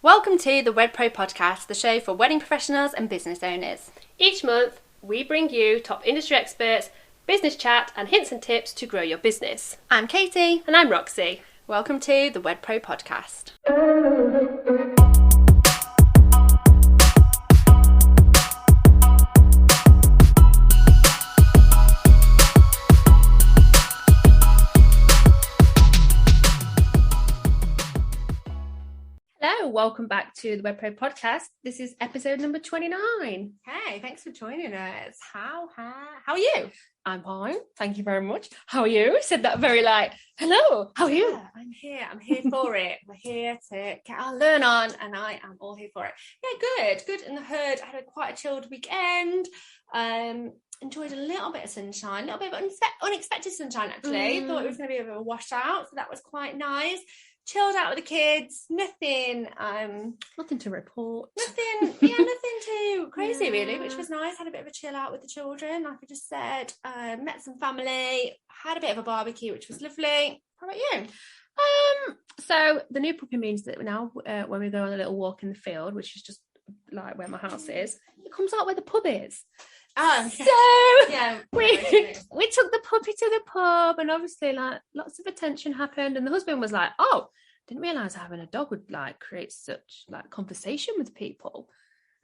Welcome to the Wed Pro Podcast, the show for wedding professionals and business owners. Each month, we bring you top industry experts, business chat, and hints and tips to grow your business. I'm Katie. And I'm Roxy. Welcome to the Wed Pro Podcast. Hello, welcome back to the Wed Pro Podcast. This is episode number 29. Hey, thanks for joining us. How are you? I'm fine, thank you very much. How are you? Said that very like, hello, how are you? Yeah, I'm here for it. We're here to get our learn on, and I am all here for it. Yeah, good in the hood. I had quite a chilled weekend. Enjoyed a little bit of sunshine, a little bit of unexpected sunshine actually. Thought it was going to be a bit of a washout, so that was quite nice. Chilled out with the kids, nothing to report. Nothing too crazy really, which was nice. Had a bit of a chill out with the children, like I just said. Met some family, had a bit of a barbecue, which was lovely. How about you? So the new puppy means that now when we go on a little walk in the field, which is just like where my house is, it comes out where the pub is. Oh, so yeah, we took the puppy to the pub, and obviously like lots of attention happened, and the husband was like, oh, didn't realise having a dog would like create such like conversation with people.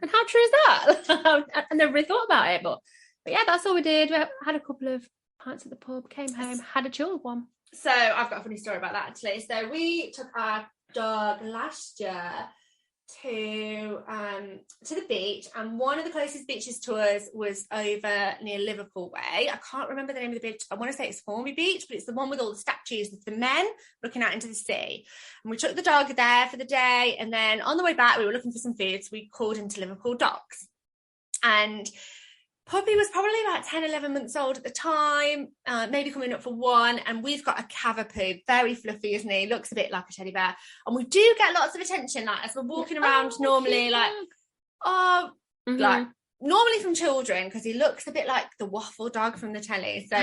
And how true is that? I never really thought about it, but yeah, that's all we did. We had a couple of pints at the pub, came home, had a chilled one. So I've got a funny story about that actually. So we took our dog last year to the beach, and one of the closest beaches to us was over near Liverpool way. I can't remember the name of the beach. I want to say it's Formby Beach, but it's the one with all the statues of the men looking out into the sea. And we took the dog there for the day, and then on the way back we were looking for some food, so we called into Liverpool Docks. And Poppy was probably about 10, 11 months old at the time, maybe coming up for 1. And we've got a cavapoo, very fluffy, isn't he? Looks a bit like a teddy bear. And we do get lots of attention, like as we're walking around normally, like normally from children, because he looks a bit like the waffle dog from the telly. So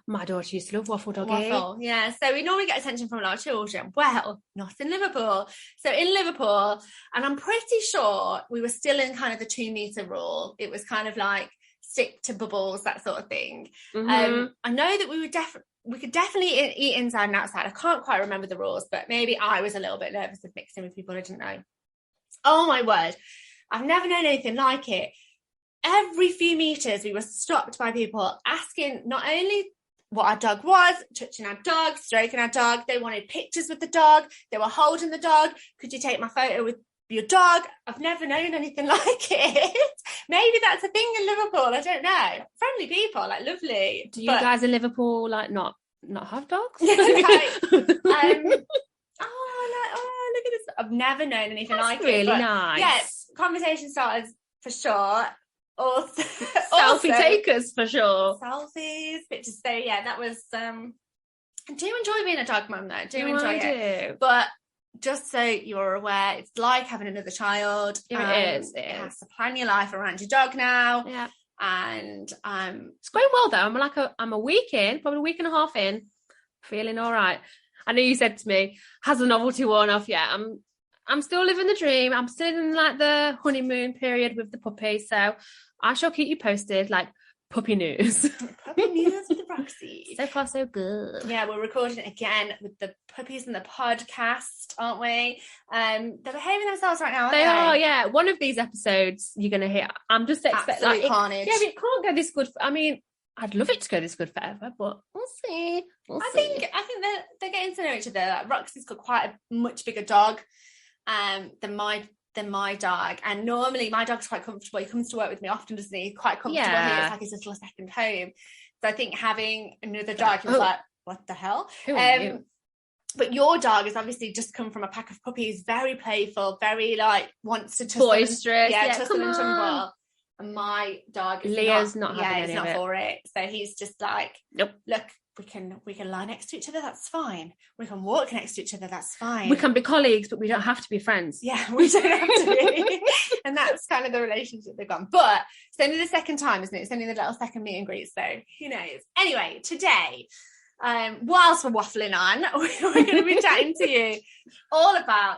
my daughter used to love waffle doggy. Waffle, yeah. So we normally get attention from a lot of children. Well, not in Liverpool. So in Liverpool, and I'm pretty sure we were still in kind of the 2 meter rule. It was kind of like stick to bubbles, that sort of thing. I know that we could definitely eat inside and outside. I can't quite remember the rules, but maybe I was a little bit nervous of mixing with people I didn't know. Oh my word, I've never known anything like it. Every few meters we were stopped by people asking not only what our dog was, touching our dog, stroking our dog. They wanted pictures with the dog. They were holding the dog. Could you take my photo with your dog? I've never known anything like it. Maybe that's a thing in Liverpool, I don't know. Friendly people, like lovely. Do you guys in Liverpool like not have dogs? Look at this. I've never known anything like really it. Really nice. Yes, conversation starters for sure. Also, selfie takers for sure. Selfies, pictures. So yeah, that was I do enjoy being a dog mum though. I do. But just so you're aware, it's like having another child. Yeah, it is. You have to plan your life around your dog now. Yeah. And it's going well though. I'm a week in, probably a week and a half in, feeling all right. I know you said to me, has the novelty worn off yet? I'm still living the dream. I'm still in like the honeymoon period with the puppy, so I shall keep you posted, like puppy news. Puppy news with the Roxy. So far, so good. Yeah, we're recording again with the puppies in the podcast, aren't we? They're behaving themselves right now, aren't they? They are, yeah. One of these episodes you're going to hear. I'm just expecting like carnage. Yeah, it can't go this good. I mean, I'd love it to go this good forever, but we'll see. I think they're getting to know each other. Like, Roxy's got quite a much bigger dog than my dog, and normally my dog's quite comfortable. He comes to work with me often, doesn't he? He's quite comfortable here. It's like his little second home. So I think having another dog, he was like, what the hell? Who are you? But your dog has obviously just come from a pack of puppies, very playful, very like wants to boisterous, tussle and tumble. And my dog is Leah's not having any he's not for it. So he's just like, nope. Look, we can lie next to each other, that's fine. We can walk next to each other, that's fine. We can be colleagues, but we don't have to be friends. Yeah, we don't have to be. And that's kind of the relationship they've gone. But it's only the second time, isn't it? It's only the little second meet and greet, so who knows? Anyway, today, whilst we're waffling on, we're going to be chatting to you all about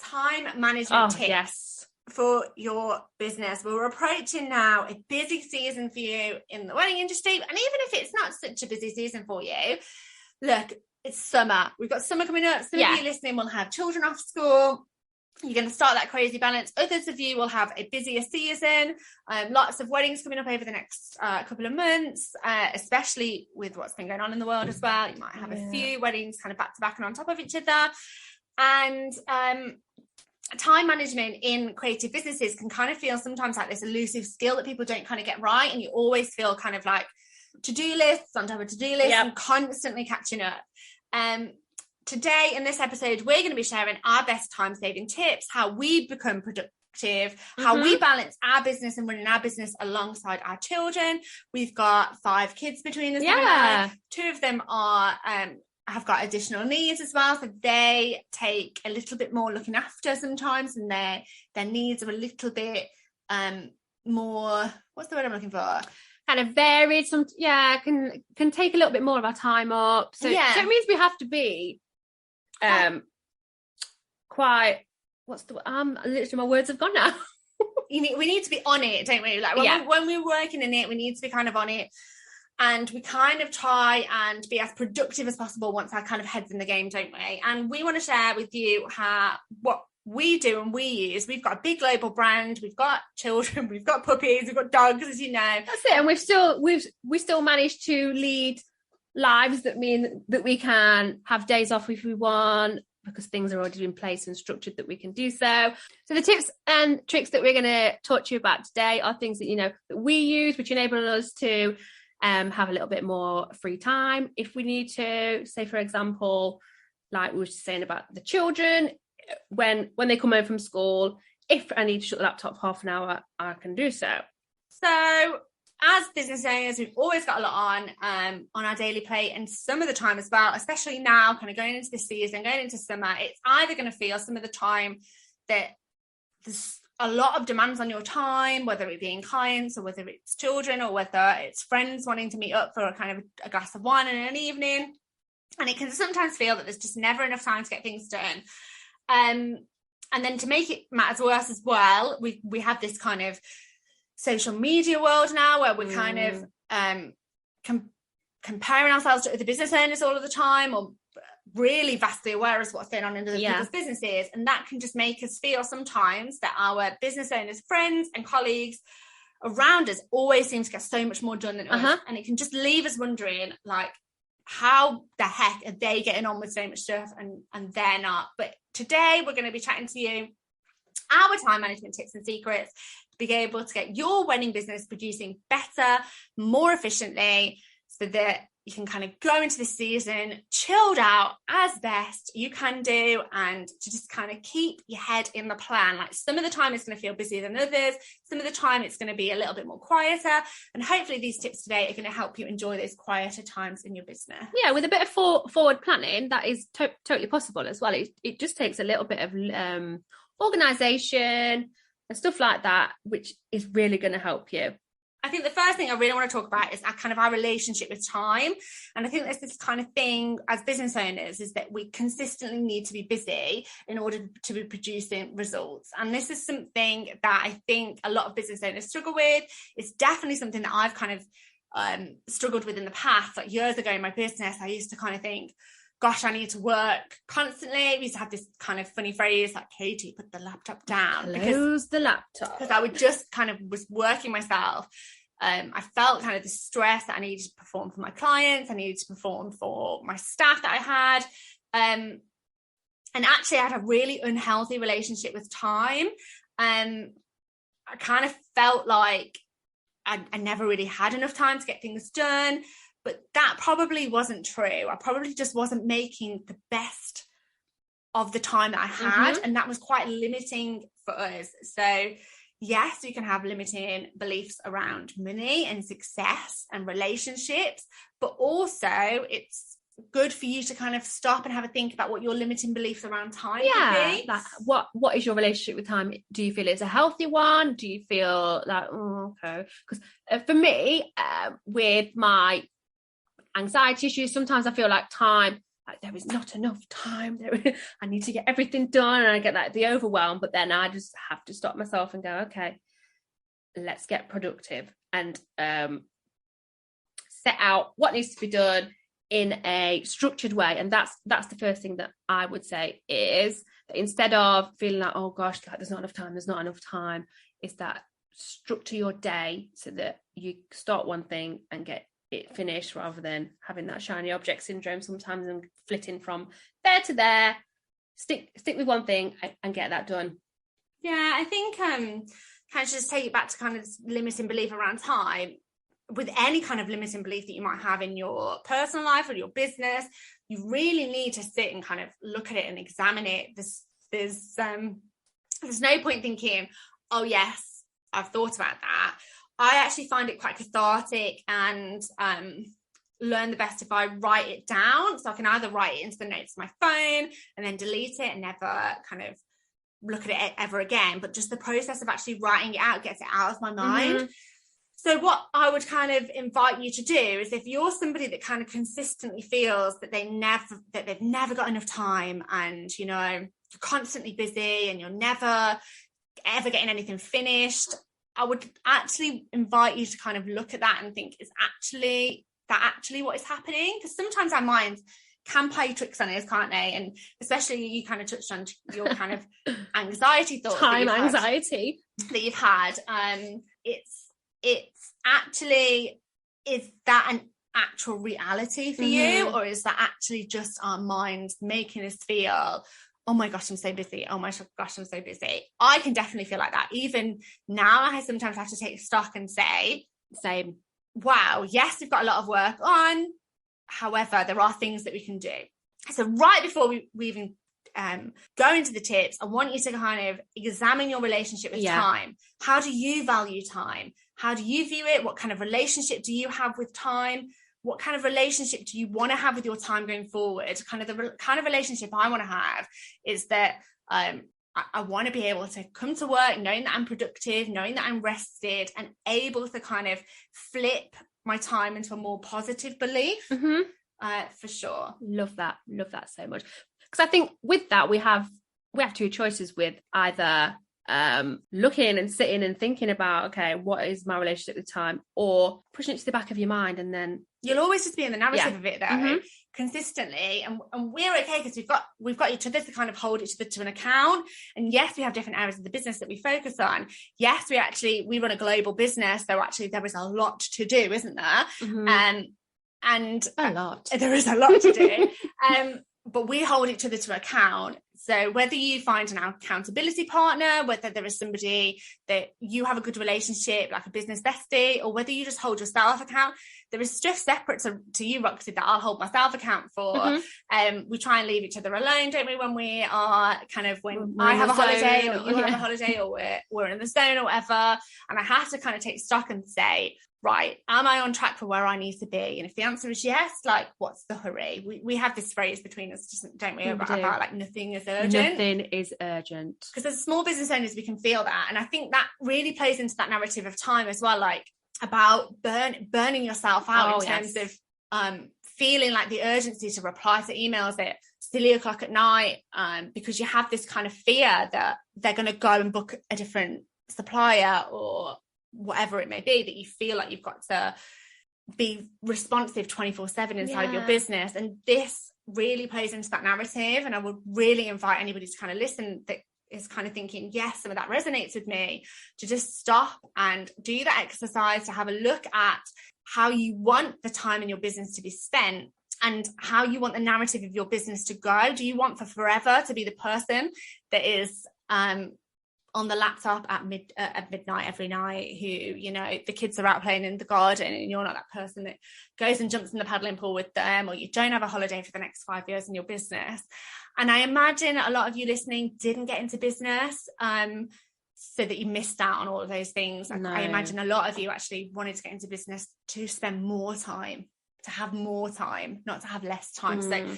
time management tips yes. for your business. We're approaching now a busy season for you in the wedding industry, and even if it's not such a busy season for you, look, it's summer. We've got summer coming up. Some of you listening will have children off school. You're going to start that crazy balance. Others of you will have a busier season. Lots of weddings coming up over the next couple of months, especially with what's been going on in the world as well. You might have a few weddings kind of back to back and on top of each other. And time management in creative businesses can kind of feel sometimes like this elusive skill that people don't kind of get right. And you always feel kind of like to-do lists on top of to-do lists and constantly catching up. Today in this episode, we're going to be sharing our best time-saving tips, how we become productive, how we balance our business and running our business alongside our children. We've got 5 kids between us. Yeah. 2 of them are have got additional needs as well, so they take a little bit more looking after sometimes, and their needs are a little bit more, what's the word I'm looking for? Kind of varied. Can take a little bit more of our time up. So it means we have to be quite, literally my words have gone now. We need to be on it, don't we? Like when we're working in it, we need to be kind of on it, and we kind of try and be as productive as possible once our kind of head's in the game, don't we? And we want to share with you what we do and we use. We've got a big global brand, we've got children, we've got puppies, we've got dogs, as you know. That's it. And we still managed to lead lives that mean that we can have days off if we want, because things are already in place and structured that we can do so. So the tips and tricks that we're going to talk to you about today are things that that we use, which enable us to have a little bit more free time if we need to. Say, for example, like we were just saying about the children, when they come home from school, if I need to shut the laptop for half an hour, I can do so. So as business owners, we've always got a lot on our daily plate, and some of the time as well, especially now kind of going into this season, going into summer, it's either going to feel some of the time that there's a lot of demands on your time, whether it be in clients or whether it's children or whether it's friends wanting to meet up for a kind of a glass of wine in an evening. And it can sometimes feel that there's just never enough time to get things done. And then to make it matters worse as well, we have this kind of social media world now where we're kind of comparing ourselves to other business owners all of the time, or really vastly aware of what's going on in other people's businesses, and that can just make us feel sometimes that our business owners, friends and colleagues around us always seem to get so much more done than us, and it can just leave us wondering, like, how the heck are they getting on with so much stuff and they're not. But today we're going to be chatting to you our time management tips and secrets to be able to get your wedding business producing better, more efficiently, so that you can kind of go into the season chilled out as best you can do, and to just kind of keep your head in the plan. Like, some of the time it's going to feel busier than others, some of the time it's going to be a little bit more quieter, and hopefully these tips today are going to help you enjoy those quieter times in your business. Yeah, with a bit of forward planning, that is totally possible as well. It just takes a little bit of organisation and stuff like that, which is really going to help you. I think the first thing I really want to talk about is our relationship with time. And I think there's this kind of thing as business owners, is that we consistently need to be busy in order to be producing results. And this is something that I think a lot of business owners struggle with. It's definitely something that I've kind of struggled with in the past. Like, years ago in my business, I used to kind of think, gosh, I need to work constantly. We used to have this kind of funny phrase like, Katie, put the laptop down. Close the laptop. Because I would just kind of was working myself. I felt kind of the stress that I needed to perform for my clients. I needed to perform for my staff that I had. And actually I had a really unhealthy relationship with time. I kind of felt like I never really had enough time to get things done. But that probably wasn't true. I probably just wasn't making the best of the time that I had. And that was quite limiting for us. So yes, you can have limiting beliefs around money and success and relationships, but also it's good for you to kind of stop and have a think about what your limiting beliefs around time could be. Like, what is your relationship with time? Do you feel it's a healthy one? Do you feel like, okay? Because for me, with my anxiety issues, sometimes I feel like time like there is not enough time. I need to get everything done, and I get like the overwhelm. But then I just have to stop myself and go, okay, let's get productive and set out what needs to be done in a structured way. And that's the first thing that I would say, is that instead of feeling like, oh gosh, like there's not enough time, is that structure your day so that you start one thing and get it finished, rather than having that shiny object syndrome sometimes and flitting from there to there. Stick with one thing and get that done. Yeah, I think kind of just take it back to kind of this limiting belief around time. With any kind of limiting belief that you might have in your personal life or your business, you really need to sit and kind of look at it and examine it. There's no point thinking, oh yes, I've thought about that. I actually find it quite cathartic and learn the best if I write it down. So I can either write it into the notes of my phone and then delete it and never kind of look at it ever again. But just the process of actually writing it out gets it out of my mind. Mm-hmm. So what I would kind of invite you to do is, if you're somebody that kind of consistently feels that they've never got enough time, and you know you're constantly busy and you're never ever getting anything finished, I would actually invite you to kind of look at that and think, is that actually what is happening? Because sometimes our minds can play tricks on us, can't they? And especially you kind of touched on your kind of anxiety thoughts, anxiety that you've had. It's actually, is that an actual reality for you, or is that actually just our minds making us feel, oh my gosh, I'm so busy, oh my gosh, I'm so busy? I can definitely feel like that. Even now, I sometimes have to take stock and say, wow, yes, we've got a lot of work on, however, there are things that we can do. So right before we even go into the tips, I want you to kind of examine your relationship with time. How do you value time? How do you view it? What kind of relationship do you have with time? What kind of relationship do you want to have with your time going forward? Kind of the kind of relationship I want to have is that I want to be able to come to work knowing that I'm productive, knowing that I'm rested, and able to kind of flip my time into a more positive belief. For sure. Love that so much. Because I think with that we have two choices, with either looking and sitting and thinking about, okay, what is my relationship with time, or pushing it to the back of your mind, and then you'll always just be in the narrative of it though, consistently, and we're okay because we've got each other to kind of hold each other to an account. And yes, we have different areas of the business that we focus on. Yes, we run a global business, so actually there is a lot to do, isn't there? And a lot. There is a lot to do. But we hold each other to account. So whether you find an accountability partner, whether there is somebody that you have a good relationship, like a business bestie, or whether you just hold yourself account, there is stuff separate to you, Roxy, that I'll hold myself account for. We try and leave each other alone, don't we, when we are kind of, when I have a holiday or you have a holiday, or we're in the zone or whatever. And I have to kind of take stock and say, right, am I on track for where I need to be? And if the answer is yes, like, what's the hurry? We have this phrase between us, don't we, about like nothing is urgent. Nothing is urgent. Because as small business owners, we can feel that. And I think that really plays into that narrative of time as well, like about burning yourself out in terms of feeling like the urgency to reply to emails at silly o'clock at night, because you have this kind of fear that they're going to go and book a different supplier or whatever it may be, that you feel like you've got to be responsive 24/7 inside of your business. And this really plays into that narrative. And I would really invite anybody to kind of listen that is kind of thinking, yes, some of that resonates with me, to just stop and do that exercise, to have a look at how you want the time in your business to be spent and how you want the narrative of your business to go. Do you want for forever to be the person that is on the laptop at midnight every night, who, you know, the kids are out playing in the garden and you're not that person that goes and jumps in the paddling pool with them, or you don't have a holiday for the next 5 years in your business? And I imagine a lot of you listening didn't get into business so that you missed out on all of those things. No. I imagine a lot of you actually wanted to get into business to spend more time, to have more time, not to have less time. So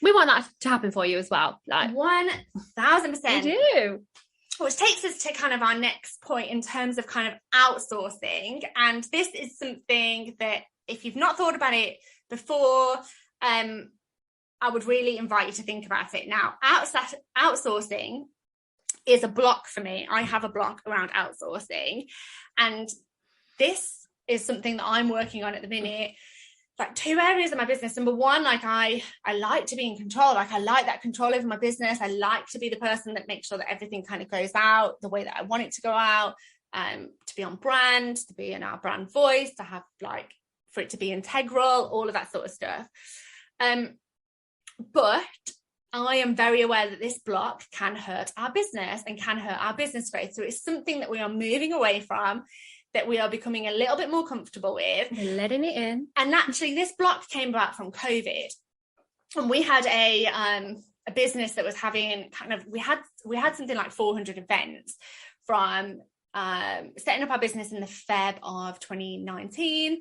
we want that to happen for you as well. Like 1000%. We do. Which takes us to kind of our next point in terms of kind of outsourcing. And this is something that, if you've not thought about it before, I would really invite you to think about it. Now, outsourcing is a block for me. I have a block around outsourcing, and this is something that I'm working on at the minute. Like 2 areas of my business. Number one, like I like to be in control. Like I like that control over my business. I like to be the person that makes sure that everything kind of goes out the way that I want it to go out, to be on brand, to be in our brand voice, to have like, for it to be integral, all of that sort of stuff. But I am very aware that this block can hurt our business and can hurt our business growth. So it's something that we are moving away from, that we are becoming a little bit more comfortable with. We're letting it in. And naturally, this block came about from COVID. And we had a business that was having kind of, we had something like 400 events from setting up our business in the Feb of 2019,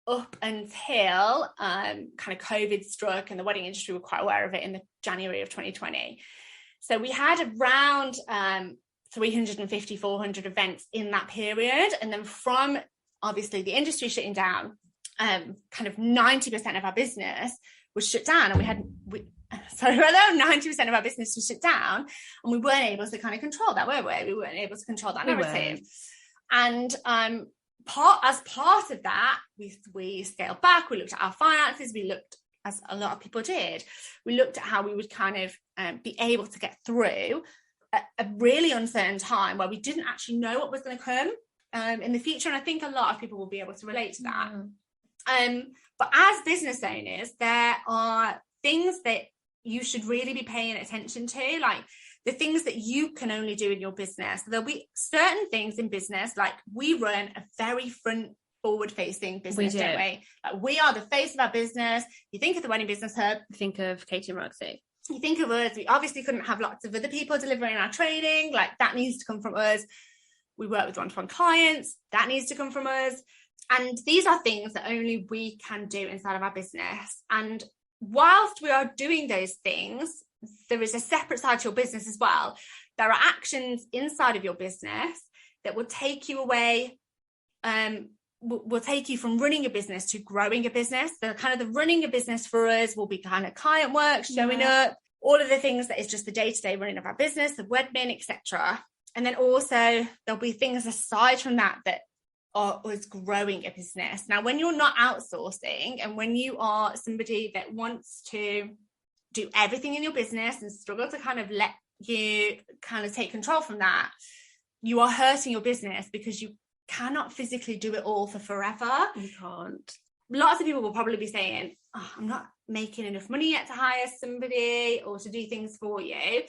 up until kind of COVID struck, and the wedding industry were quite aware of it in the January of 2020. So we had around 350, 400 events in that period. And then from obviously the industry shutting down, kind of 90% of our business was shut down. And 90% of our business was shut down, and we weren't able to kind of control that, were we? We weren't able to control that narrative. And as part of that, we scaled back, we looked at our finances, we looked, as a lot of people did, we looked at how we would kind of be able to get through a really uncertain time where we didn't actually know what was going to come in the future. And I think a lot of people will be able to relate to that. But as business owners, there are things that you should really be paying attention to, like the things that you can only do in your business. There'll be certain things in business, like we run a very front forward facing business, don't we? Like we are the face of our business. You think of the Wedding Business Hub, think of Katie and Roxy. You think of us, we obviously couldn't have lots of other people delivering our training, like that needs to come from us. We work with one-to-one clients, that needs to come from us. And these are things that only we can do inside of our business. And whilst we are doing those things, there is a separate side to your business as well. There are actions inside of your business that will take you away, will take you from running a business to growing a business. The kind of the running a business for us will be kind of client work, showing up, all of the things that is just the day-to-day running of our business, the admin, etc. And then also there'll be things aside from that are us growing a business. Now, when you're not outsourcing, and when you are somebody that wants to do everything in your business and struggle to kind of let you kind of take control from that, you are hurting your business, because you cannot physically do it all for forever. You can't. Lots of people will probably be saying, oh, I'm not making enough money yet to hire somebody or to do things for you.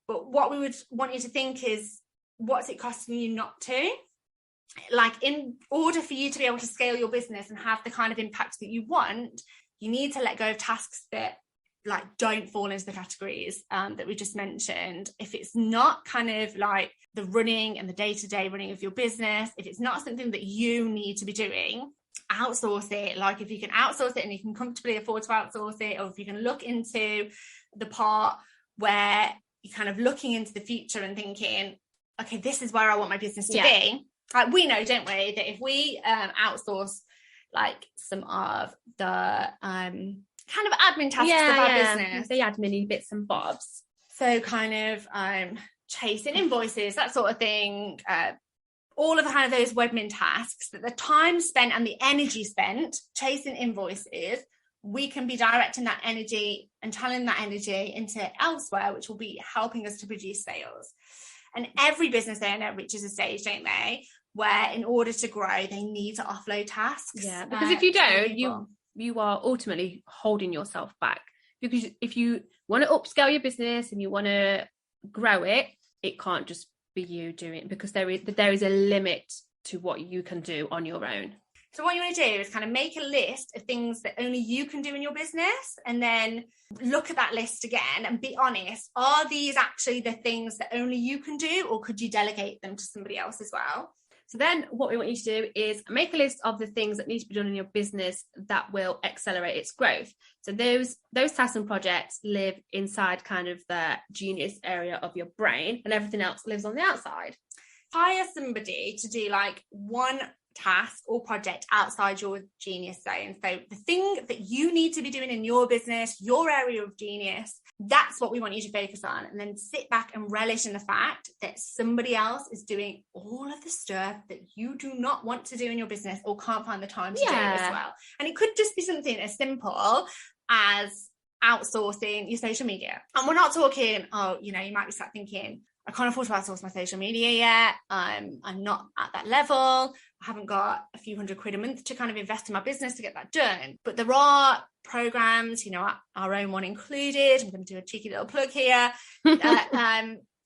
But what we would want you to think is, what's it costing you not to? Like, in order for you to be able to scale your business and have the kind of impact that you want, you need to let go of tasks that like don't fall into the categories that we just mentioned. If it's not kind of like the running and the day-to-day running of your business, if it's not something that you need to be doing, outsource it. Like, if you can outsource it and you can comfortably afford to outsource it, or if you can look into the part where you're kind of looking into the future and thinking, okay, this is where I want my business to be. Like, we know, don't we, that if we outsource like some of the kind of admin tasks of our business, the admin bits and bobs, so kind of chasing invoices, that sort of thing, all of kind of those admin tasks, that the time spent and the energy spent chasing invoices, we can be directing that energy and channeling that energy into elsewhere, which will be helping us to produce sales. And every business owner reaches a stage, don't they, where in order to grow, they need to offload tasks. Yeah, because if you don't, you are ultimately holding yourself back. Because if you want to upscale your business and you want to grow it, it can't just be you doing it, because there is a limit to what you can do on your own. So what you want to do is kind of make a list of things that only you can do in your business, and then look at that list again and be honest. Are these actually the things that only you can do, or could you delegate them to somebody else as well? So then what we want you to do is make a list of the things that need to be done in your business that will accelerate its growth. So those tasks and projects live inside kind of the genius area of your brain, and everything else lives on the outside. Hire somebody to do like one task or project outside your genius zone. So the thing that you need to be doing in your business, your area of genius, that's what we want you to focus on. And then sit back and relish in the fact that somebody else is doing all of the stuff that you do not want to do in your business or can't find the time to do as well. And it could just be something as simple as outsourcing your social media. And we're not talking, you might be sat thinking, I can't afford to outsource my social media yet. I'm not at that level. I haven't got a few £100 a month to kind of invest in my business to get that done. But there are programs, our own one included. I'm going to do a cheeky little plug here.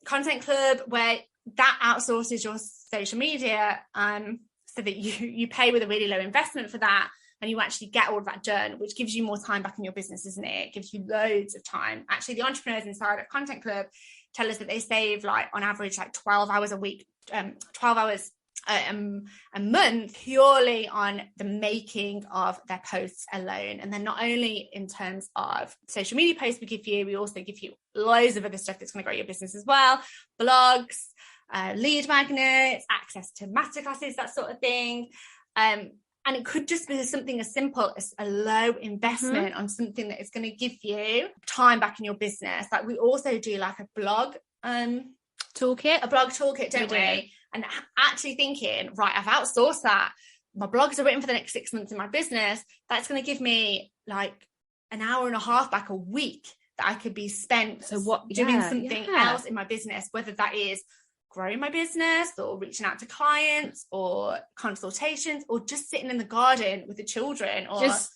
Content Club, where that outsources your social media so that you pay with a really low investment for that. And you actually get all of that done, which gives you more time back in your business, isn't it? It gives you loads of time. Actually, the entrepreneurs inside of Content Club tell us that they save on average 12 hours a week, 12 hours a month purely on the making of their posts alone. And then not only in terms of social media posts we also give you loads of other stuff that's going to grow your business as well. Blogs, lead magnets, access to masterclasses, that sort of thing. And it could just be something as simple as a low investment on something that is going to give you time back in your business. Like we also do like a blog toolkit, don't we? And actually thinking, right, I've outsourced that. My blogs are written for the next 6 months in my business. That's going to give me like an hour and a half back a week that I could be spent doing something else in my business, whether that is growing my business or reaching out to clients or consultations or just sitting in the garden with the children or just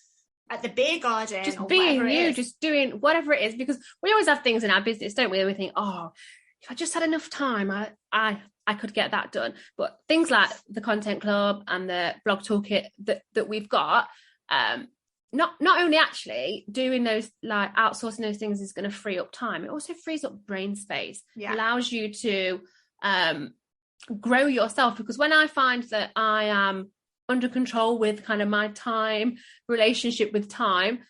at the beer garden, just or being you, just doing whatever it is, because we always have things in our business, don't we? And we think, if I just had enough time, I could get that done. But things like the Content Club and the blog toolkit that we've got, not only actually doing those, like outsourcing those things is going to free up time, it also frees up brain space. Allows you to grow yourself, because when I find that I am under control with kind of my time, relationship with time,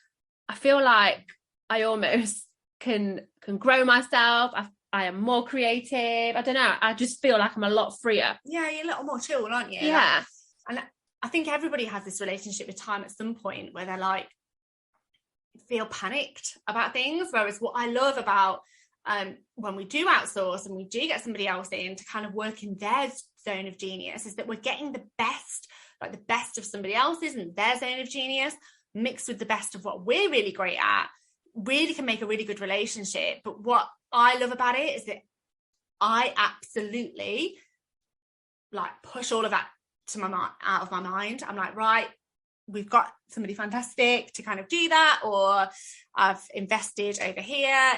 I feel like I almost can grow myself. I am more creative. I don't know. I just feel like I'm a lot freer. Yeah, you're a little more chill, aren't you? Yeah. And I think everybody has this relationship with time at some point where they're like, feel panicked about things. Whereas what I love about when we do outsource and we do get somebody else in to kind of work in their zone of genius is that we're getting the best of somebody else's and their zone of genius mixed with the best of what we're really great at, really can make a really good relationship. But what I love about it is that I absolutely like push all of that out of my mind. I'm like, right, we've got somebody fantastic to kind of do that, or I've invested over here,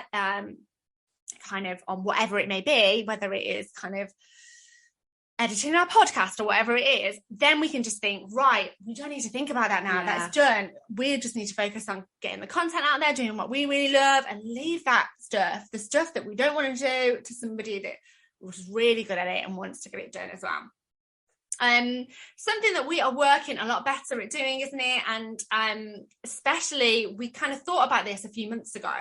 kind of on whatever it may be, whether it is kind of editing our podcast or whatever it is, then we can just think, right, we don't need to think about that now. That's done. We just need to focus on getting the content out there, doing what we really love, and leave that stuff, the stuff that we don't want to do, to somebody that was really good at it and wants to get it done as well. Something that we are working a lot better at doing, isn't it? And especially we kind of thought about this a few months ago.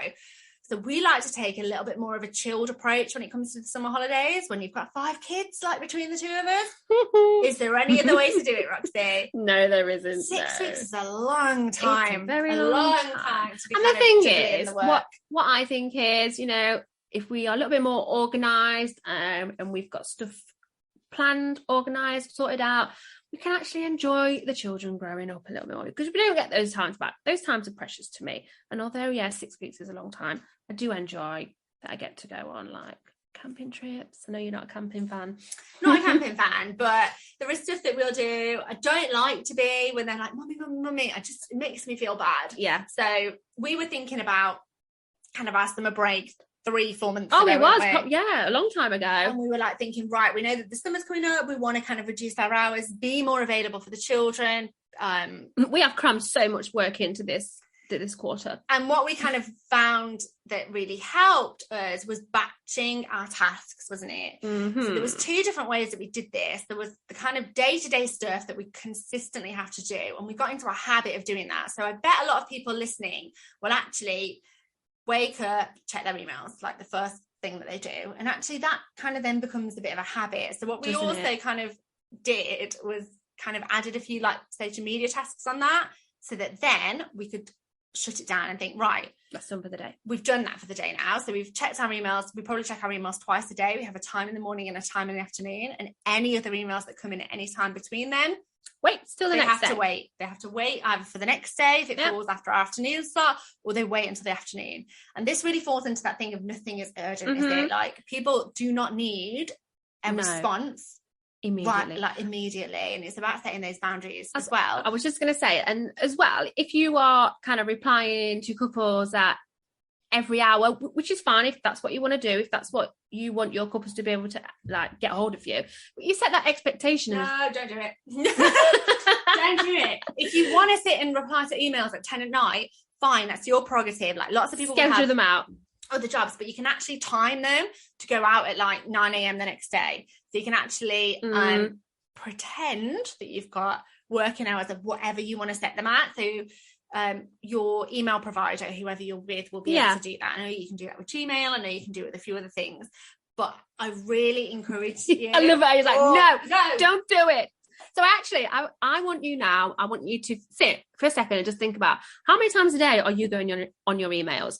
So we like to take a little bit more of a chilled approach when it comes to the summer holidays, when you've got 5 kids, like between the two of us. Is there any other way to do it, Roxy? No, there isn't. 6 weeks is a long time. It's a very long time. To be and the thing is, what I think is, if we are a little bit more organised and we've got stuff planned, organised, sorted out, we can actually enjoy the children growing up a little bit more, because we don't get those times back. Those times are precious to me. And although 6 weeks is a long time, I do enjoy that I get to go on like camping trips. I know you're not a camping fan. Not a camping fan, but there is stuff that we'll do. I don't like to be when they're like, mummy, it makes me feel bad. Yeah. So we were thinking about kind of ask them a break 3-4 months ago. It was a long time ago. And we were like thinking, right, we know that the summer's coming up, we want to kind of reduce our hours, be more available for the children. We have crammed so much work into this quarter, and what we kind of found that really helped us was batching our tasks, wasn't it? So there was 2 different ways that we did this. There was the kind of day-to-day stuff that we consistently have to do, and we got into a habit of doing that. So I bet a lot of people listening will actually wake up, check their emails, like the first thing that they do. And actually that kind of then becomes a bit of a habit. So what we kind of did was kind of added a few like social media tasks on that, so that then we could shut it down and think, right, that's done for the day. We've done that for the day now. So we've checked our emails. We probably check our emails twice a day. We have a time in the morning and a time in the afternoon, and any other emails that come in at any time between them, wait, still the next day. They have to wait either for the next day if it falls after our afternoon slot, or they wait until the afternoon. And this really falls into that thing of nothing is urgent, is it? Like, people do not need a response immediately, and it's about setting those boundaries as well. I was just going to say, and as well, if you are kind of replying to couples at every hour, which is fine if that's what you want to do, if that's what you want your couples to be able to like get hold of you, but you set that expectation. No, don't do it. Don't do it. If you want to sit and reply to emails at 10 at night, fine, that's your prerogative. Like, lots of people schedule them out, other jobs, but you can actually time them to go out at like 9 a.m. the next day. So you can actually pretend that you've got working hours of whatever you want to set them at. So your email provider, whoever you're with, will be able to do that. I know you can do that with Gmail. I know you can do it with a few other things, but I really encourage you. I love it. You're like, no, don't do it. So actually, I want you to sit for a second and just think about how many times a day are you going on your emails?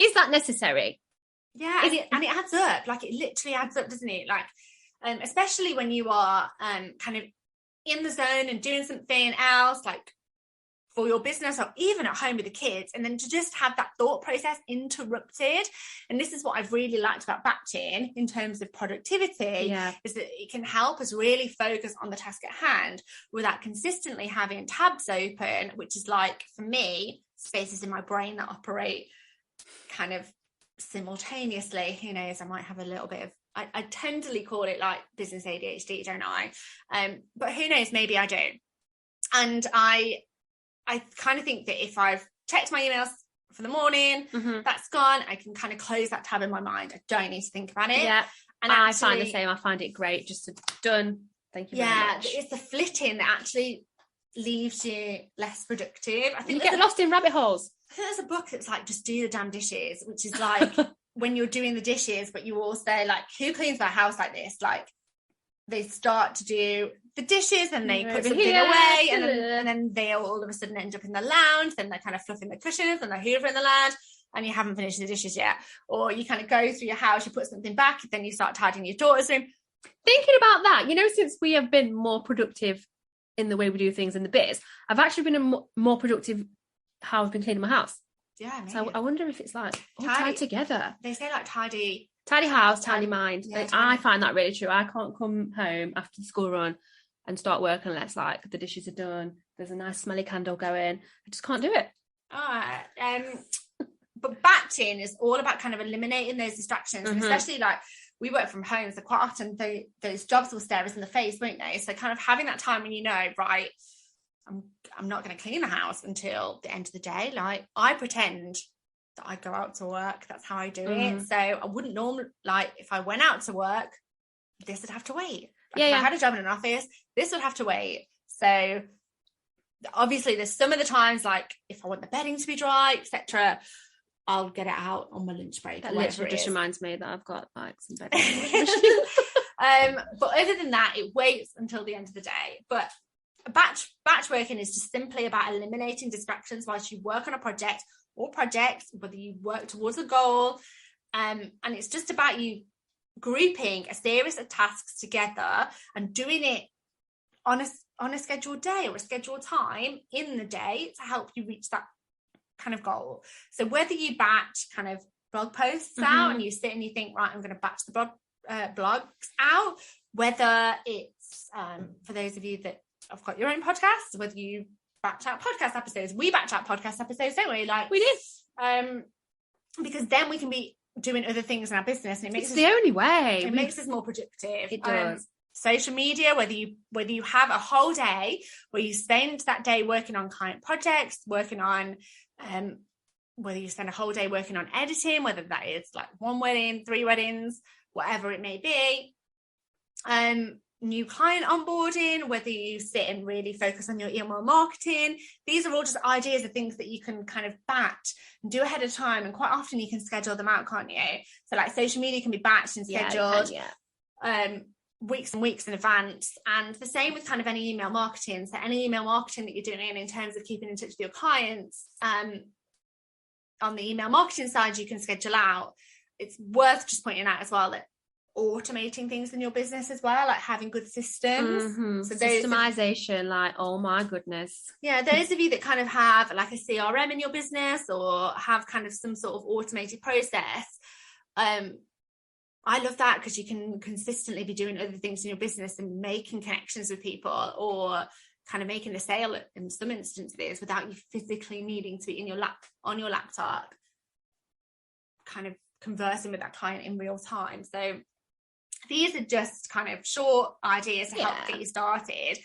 Is that necessary? Yeah, and it adds up. Like, it literally adds up, doesn't it? Like, especially when you are kind of in the zone and doing something else, like for your business or even at home with the kids, and then to just have that thought process interrupted. And this is what I've really liked about batching in terms of productivity, is that it can help us really focus on the task at hand without consistently having tabs open, which is like, for me, spaces in my brain that operate kind of simultaneously. Who knows, I might have a little bit of, I tenderly call it like business ADHD, don't I? But who knows, maybe I do. And I kind of think that if I've checked my emails for the morning, that's gone, I can kind of close that tab in my mind. I don't need to think about it. Yeah, and actually, I find the same. I find it great just to done. Thank you very much. Yeah, it's the flitting that actually leaves you less productive. I think you get lost in rabbit holes. I think there's a book that's like, just do the damn dishes, which is like when you're doing the dishes, but you also like, who cleans their house like this? Like, they start to do the dishes and they put something away, and then they all of a sudden end up in the lounge, then they're kind of fluffing the cushions and they're hoovering the lounge, and you haven't finished the dishes yet. Or you kind of go through your house, you put something back, then you start tidying your daughter's room. Thinking about that, since we have been more productive in the way we do things in the biz, I've actually been more productive how I've been cleaning my house. Yeah, maybe. So I wonder if it's like all tied together. They say like tidy house, tidy mind. Yeah, I find that really true. I can't come home after the school run and start work unless like the dishes are done, there's a nice smelly candle going. I just can't do it. But batching is all about kind of eliminating those distractions, and especially like, we work from home, so quite often those jobs will stare us in the face, won't they? So kind of having that time when right, I'm not going to clean the house until the end of the day. Like, I pretend that I go out to work. That's how I do it. So I wouldn't normally, like, if I went out to work, this would have to wait. Like, if I had a job in an office, this would have to wait. So obviously there's some of the times, like, if I want the bedding to be dry, etc., I'll get it out on my lunch break. That literally just reminds me that I've got like some bedding. But other than that, it waits until the end of the day. But batch working is just simply about eliminating distractions whilst you work on a project or projects, whether you work towards a goal, and it's just about you grouping a series of tasks together and doing it on a scheduled day or a scheduled time in the day to help you reach that kind of goal. So whether you batch kind of blog posts out and you sit and you think, right, I'm going to batch the blogs out, whether it's for those of you that have got your own podcast, whether you batch out podcast episodes. We batch out podcast episodes, don't we? Like, we do. Because then we can be doing other things in our business, and it's the only way. It makes us more productive. It does. Social media, whether you have a whole day where you spend that day working on client projects, working on whether you spend a whole day working on editing, whether that is like 1 wedding, 3 weddings, whatever it may be, new client onboarding, whether you sit and really focus on your email marketing. These are all just ideas of things that you can kind of batch and do ahead of time, and quite often you can schedule them out, can't you? So like social media can be batched and scheduled. weeks and weeks in advance. And the same with kind of any email marketing. So any email marketing that you're doing in terms of keeping in touch with your clients, on the email marketing side, you can schedule out. It's worth just pointing out as well that automating things in your business as well, like having good systems. So systemization, like, oh my goodness. Yeah, those of you that kind of have like a CRM in your business or have kind of some sort of automated process, I love that, because you can consistently be doing other things in your business and making connections with people, or kind of making a sale in some instances without you physically needing to be on your laptop, kind of conversing with that client in real time. So these are just kind of short ideas to help get you started.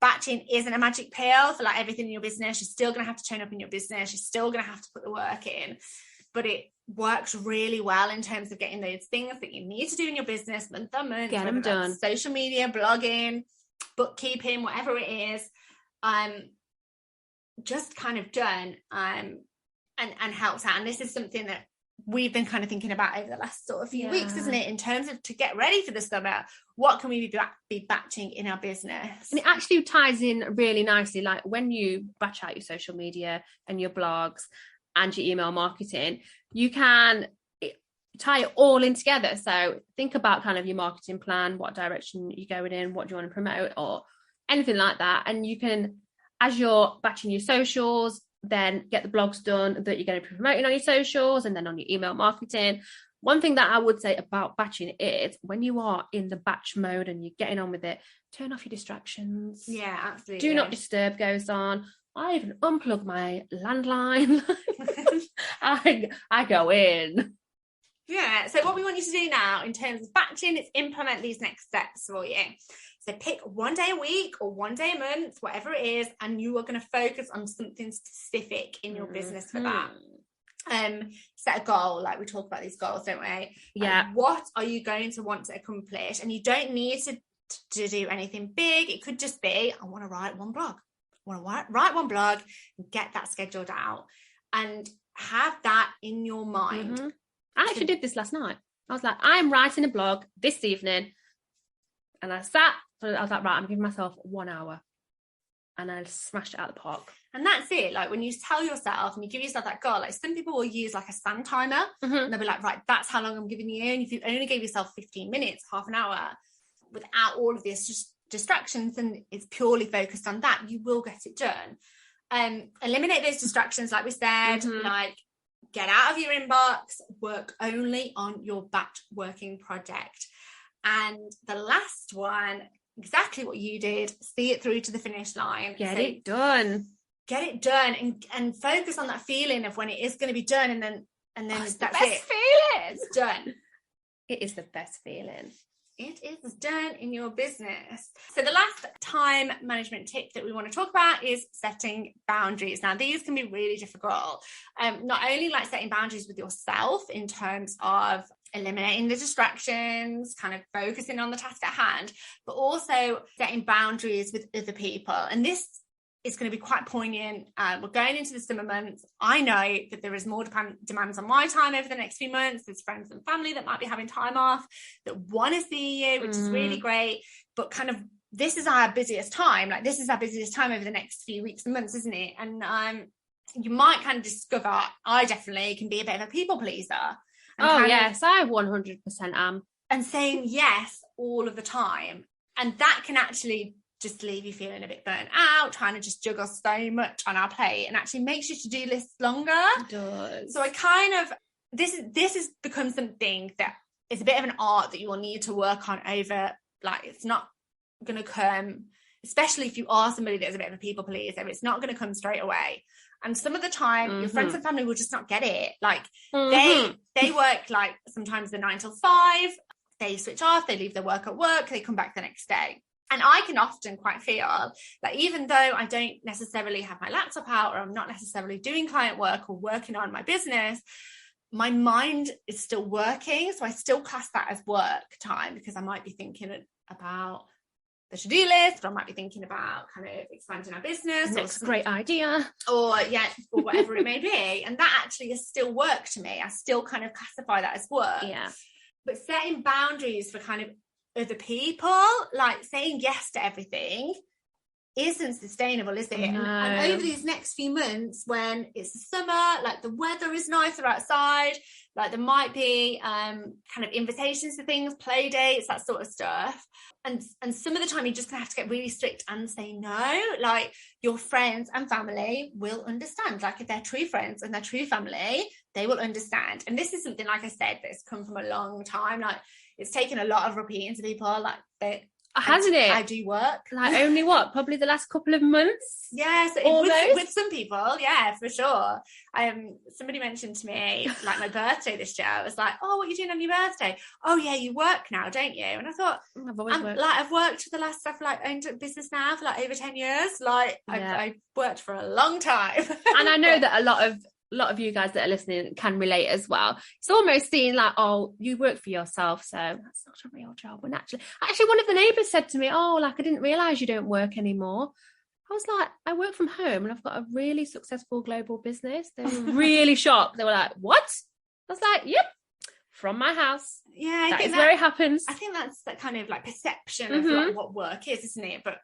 Batching isn't a magic pill for like everything in your business. You're still going to have to turn up in your business. You're still going to have to put the work in, but it works really well in terms of getting those things that you need to do in your business month on month. Get them done. Social media, blogging, bookkeeping, whatever it is, just kind of done, and helps out. And this is something that we've been kind of thinking about over the last sort of few weeks, isn't it, in terms of to get ready for the summer, what can we be batching in our business? And it actually ties in really nicely, like when you batch out your social media and your blogs and your email marketing, you can tie it all in together. So think about kind of your marketing plan, what direction you're going in, what do you want to promote, or anything like that. And you can, as you're batching your socials, then get the blogs done that you're going to be promoting on your socials, and then on your email marketing. One thing that I would say about batching is when you are in the batch mode and you're getting on with it, turn off your distractions. Yeah, absolutely. Do not disturb goes on. I even unplug my landline. I go in. Yeah, so what we want you to do now in terms of batching is implement these next steps for you. So pick one day a week or one day a month, whatever it is, and you are going to focus on something specific in your business for that. Set a goal, like we talk about these goals, don't we? Yeah. Like, what are you going to want to accomplish? And you don't need to do anything big. It could just be, I want to write one blog. I want to write one blog and get that scheduled out and have that in your mind. I actually did this last night. I was like, I'm writing a blog this evening. And I was like, right, I'm giving myself 1 hour. And I smashed it out of the park. And that's it. Like when you tell yourself and you give yourself that goal, like some people will use like a stand timer and they'll be like, right, that's how long I'm giving you. And if you only gave yourself 15 minutes, half an hour, without all of this just distractions, and it's purely focused on that, you will get it done. Eliminate those distractions, like we said, like get out of your inbox, work only on your batch working project. And the last one, exactly what you did, see it through to the finish line. Get it done and focus on that feeling of when it is going to be done, and then that's the best feeling. It's done. It is the best feeling. It is done in your business. So the last time management tip that we want to talk about is setting boundaries. Now, these can be really difficult. Not only like setting boundaries with yourself in terms of eliminating the distractions, kind of focusing on the task at hand, but also setting boundaries with other people. And this is going to be quite poignant. We're going into the summer months. I know that there is more demands on my time over the next few months. There's friends and family that might be having time off that want to see you, which is really great. But kind of this is our busiest time. Like this is our busiest time over the next few weeks and months, isn't it? And you might kind of discover, I definitely can be a bit of a people pleaser. Oh, yes, I 100% am. And saying yes all of the time. And that can actually just leave you feeling a bit burnt out, trying to just juggle so much on our plate, and actually makes your to-do list longer. It does. So I kind of, this has become something that is a bit of an art that you will need to work on over, like it's not going to come, especially if you are somebody that's a bit of a people pleaser, it's not going to come straight away. And some of the time your friends and family will just not get it. Like they work like sometimes the 9 till 5, they switch off, they leave their work at work, they come back the next day. And I can often quite feel that even though I don't necessarily have my laptop out, or I'm not necessarily doing client work or working on my business, my mind is still working. So I still class that as work time, because I might be thinking about the to-do list, or I might be thinking about kind of expanding our business. That's a great idea. Or whatever it may be. And that actually is still work to me. I still kind of classify that as work. Yeah. But setting boundaries for kind of other people, like saying yes to everything isn't sustainable, is it? No. And over these next few months, when it's the summer, like the weather is nicer outside, like there might be kind of invitations to things, play dates, that sort of stuff. And some of the time you're just gonna have to get really strict and say no. Like your friends and family will understand. Like if they're true friends and they're true family, they will understand. And this is something, like I said, that's come from a long time. Like it's taken a lot of repeating to people, like they, hasn't it? I do work. Like only what? Probably the last couple of months? Yeah, so with some people, yeah, for sure. Somebody mentioned to me, like my birthday this year, I was like, oh, what are you doing on your birthday? Oh yeah, you work now, don't you? And I thought, I've always worked. Like I've worked for the last stuff, like owned a business now for like over 10 years. Like I've worked for a long time. And I know that a lot of you guys that are listening can relate as well. It's almost seen like, oh, you work for yourself, so that's not a real job. And actually one of the neighbours said to me, oh, like I didn't realise you don't work anymore. I was like, I work from home and I've got a really successful global business. They were really shocked. They were like, what? I was like, yep, from my house. Yeah, that is where it happens. I think that's that kind of like perception of like what work is, isn't it? But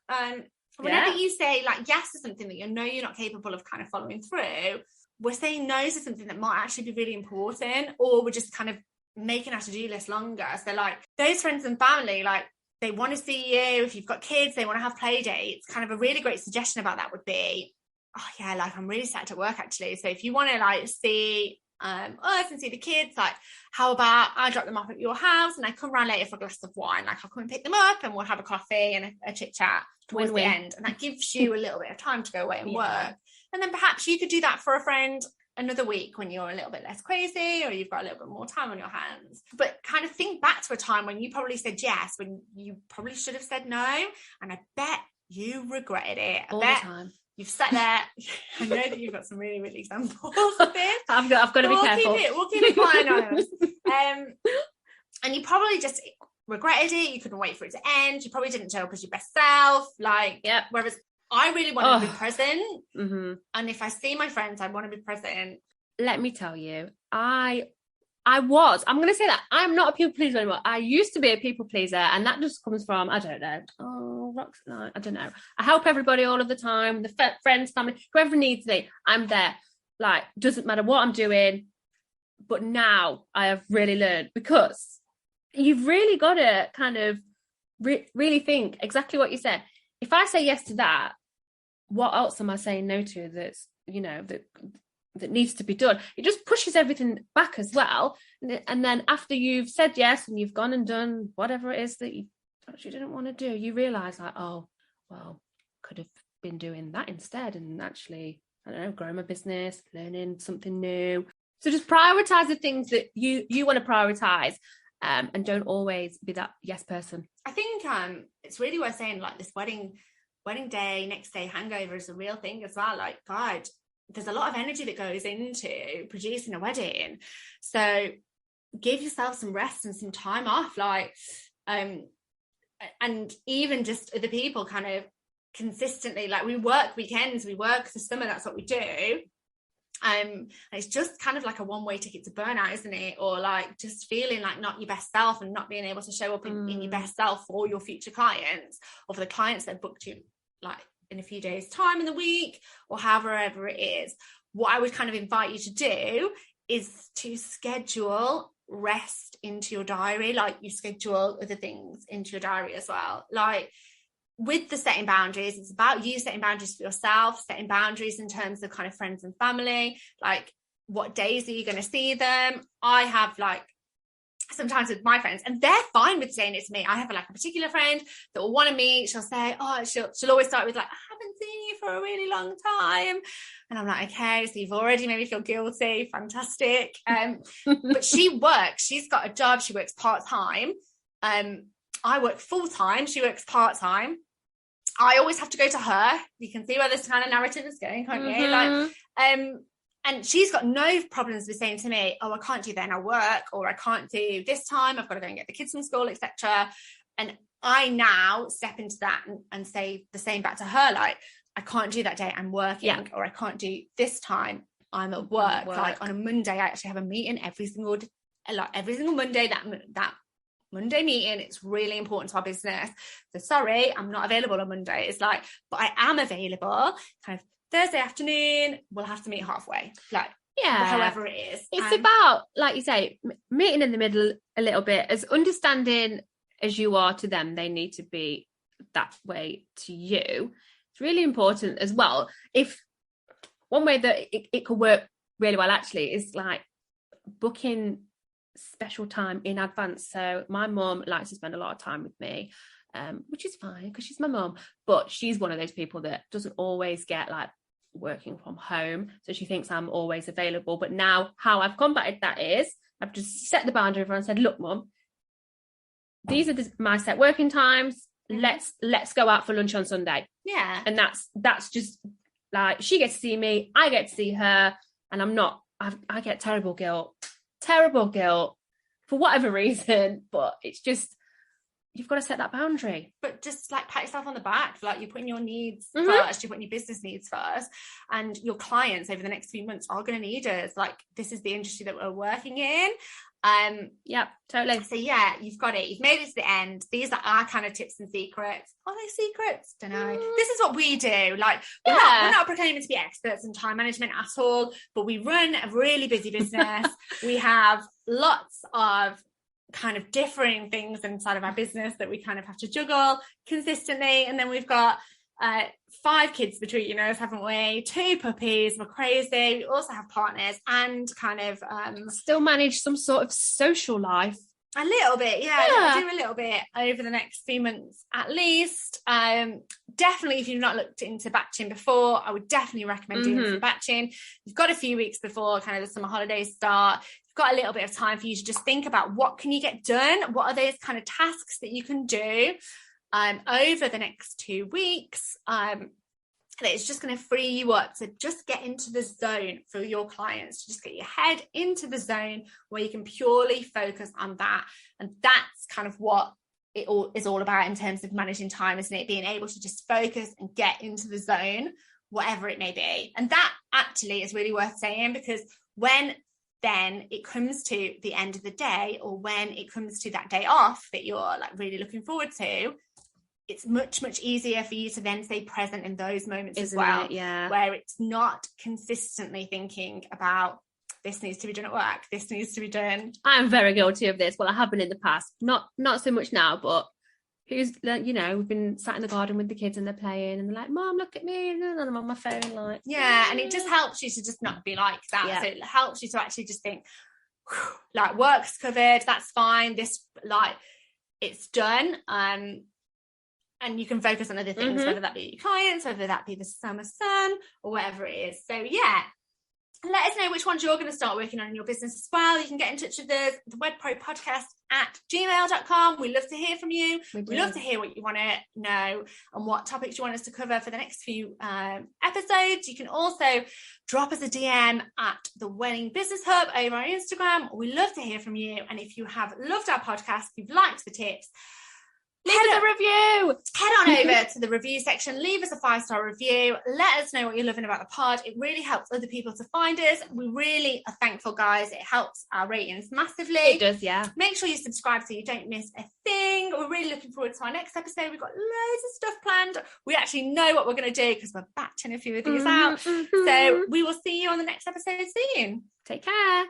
whenever you say like yes to something that you know you're not capable of kind of following through, we're saying no to something that might actually be really important, or we're just kind of making our to-do list longer. So like those friends and family, like they want to see you. If you've got kids, they want to have play dates. Kind of a really great suggestion about that would be, oh yeah, like I'm really sad at work actually. So if you want to like see us and see the kids, like how about I drop them off at your house and I come around later for a glass of wine. Like I'll come and pick them up and we'll have a coffee and a chit chat towards the end. And that gives you a little bit of time to go away and work. And then perhaps you could do that for a friend another week when you're a little bit less crazy or you've got a little bit more time on your hands. But kind of think back to a time when you probably said yes, when you probably should have said no. And I bet you regretted it. All the time. You've sat there. I know that you've got some really, really examples of this. I've got to be careful. We'll keep it quite anonymous. And you probably just regretted it. You couldn't wait for it to end. You probably didn't show up as your best self. Like, whereas I really want to be present. And if I see my friends, I want to be present. Let me tell you, I'm going to say that I'm not a people pleaser anymore. I used to be a people pleaser, and that just comes from, I don't know. I don't know. I help everybody all of the time, the friends, family, whoever needs me, I'm there. Like, doesn't matter what I'm doing. But now I have really learned, because you've really got to kind of really think exactly what you said. If I say yes to that, what else am I saying no to that's, that needs to be done? It just pushes everything back as well. And then after you've said yes and you've gone and done whatever it is that you actually didn't want to do, you realise like, oh, well, could have been doing that instead and actually, I don't know, growing my business, learning something new. So just prioritise the things that you want to prioritise, and don't always be that yes person. I think it's really worth saying, like, this wedding day, next day hangover is a real thing as well. Like, God, there's a lot of energy that goes into producing a wedding. So give yourself some rest and some time off. Like, and even just other people kind of consistently, like we work weekends, we work the summer, that's what we do. And it's just kind of like a one-way ticket to burnout, isn't it? Or like just feeling like not your best self and not being able to show up in your best self for your future clients, or for the clients that booked you like in a few days time in the week, or however it is. What I would kind of invite you to do is to schedule rest into your diary, like you schedule other things into your diary as well. Like with the setting boundaries, it's about you setting boundaries for yourself, setting boundaries in terms of kind of friends and family. Like, what days are you going to see them? I have like sometimes with my friends, and they're fine with saying it to me. I have like a particular friend that will want to meet. She'll say, she'll always start with like, I haven't seen you for a really long time. And I'm like, okay, so you've already made me feel guilty. Fantastic. But she works. She's got a job. She works part-time. I work full-time. She works part-time. I always have to go to her. You can see where this kind of narrative is going, can't you? Like, and she's got no problems with saying to me, oh, I can't do then, I work, or I can't do this time, I've got to go and get the kids from school, etc. And I now step into that and say the same back to her, like, I can't do that day, I'm working, or I can't do this time, I'm at work. Like on a Monday, I actually have a meeting every single Monday that Monday meeting, it's really important to our business. So sorry, I'm not available on Monday. It's like, but I am available kind of Thursday afternoon. We'll have to meet halfway, like, however it is. It's about, like you say, meeting in the middle a little bit. As understanding as you are to them, they need to be that way to you. It's really important as well. If one way that it could work really well actually is like booking special time in advance. So my mum likes to spend a lot of time with me, which is fine because she's my mum, but she's one of those people that doesn't always get like working from home, so she thinks I'm always available. But now how I've combated that is I've just set the boundary for her and said, look mum, these are my set working times. Let's go out for lunch on Sunday. Yeah. And that's just like, she gets to see me, I get to see her, and I get terrible guilt for whatever reason, but it's just, you've got to set that boundary. But just like pat yourself on the back, like you're putting your needs first, you're putting your business needs first, and your clients over the next few months are going to need us. Like, this is the industry that we're working in. Yeah, totally. So yeah, you've got it. You've made it to the end. These are our kind of tips and secrets. Are they secrets? Don't know. This is what we do. Like, we're not proclaiming to be experts in time management at all, but we run a really busy business. We have lots of kind of differing things inside of our business that we kind of have to juggle consistently. And then we've got 5 kids between us, haven't we? 2 puppies. We're crazy. We also have partners and kind of still manage some sort of social life. A little bit, yeah. Do a little bit over the next few months at least. Definitely, if you've not looked into batching before, I would definitely recommend doing some batching. You've got a few weeks before kind of the summer holidays start. You've got a little bit of time for you to just think about what can you get done? What are those kind of tasks that you can do over the next 2 weeks? That it's just going to free you up to just get into the zone for your clients, to just get your head into the zone where you can purely focus on that. And that's kind of what it all is all about in terms of managing time, isn't it? Being able to just focus and get into the zone, whatever it may be. And that actually is really worth saying, because when then it comes to the end of the day, or when it comes to that day off that you're like really looking forward to, it's much, much easier for you to then stay present in those moments as well. Yeah. Where it's not consistently thinking about, this needs to be done at work, this needs to be done. I'm very guilty of this. Well, I have been in the past, not so much now, but who's like, you know, we've been sat in the garden with the kids and they're playing and they're like, Mom, look at me, and I'm on my phone, like, yeah. And it just helps you to just not be like that. Yeah. So it helps you to actually just think, like, work's covered, that's fine, this, like, it's done. And you can focus on other things, whether that be your clients, whether that be the summer sun, or whatever it is. So yeah, let us know which ones you're going to start working on in your business as well. You can get in touch with us, the WedPro podcast at gmail.com. We love to hear from you. We love to hear what you want to know and what topics you want us to cover for the next few episodes. You can also drop us a DM at the Wedding Business Hub over on Instagram. We love to hear from you. And if you have loved our podcast, if you've liked the tips, leave us a review. Head on over to the review section. Leave us a 5-star review. Let us know what you're loving about the pod. It really helps other people to find us. We really are thankful, guys. It helps our ratings massively. It does, yeah. Make sure you subscribe so you don't miss a thing. We're really looking forward to our next episode. We've got loads of stuff planned. We actually know what we're going to do because we're batching a few of these out. So we will see you on the next episode soon. Take care.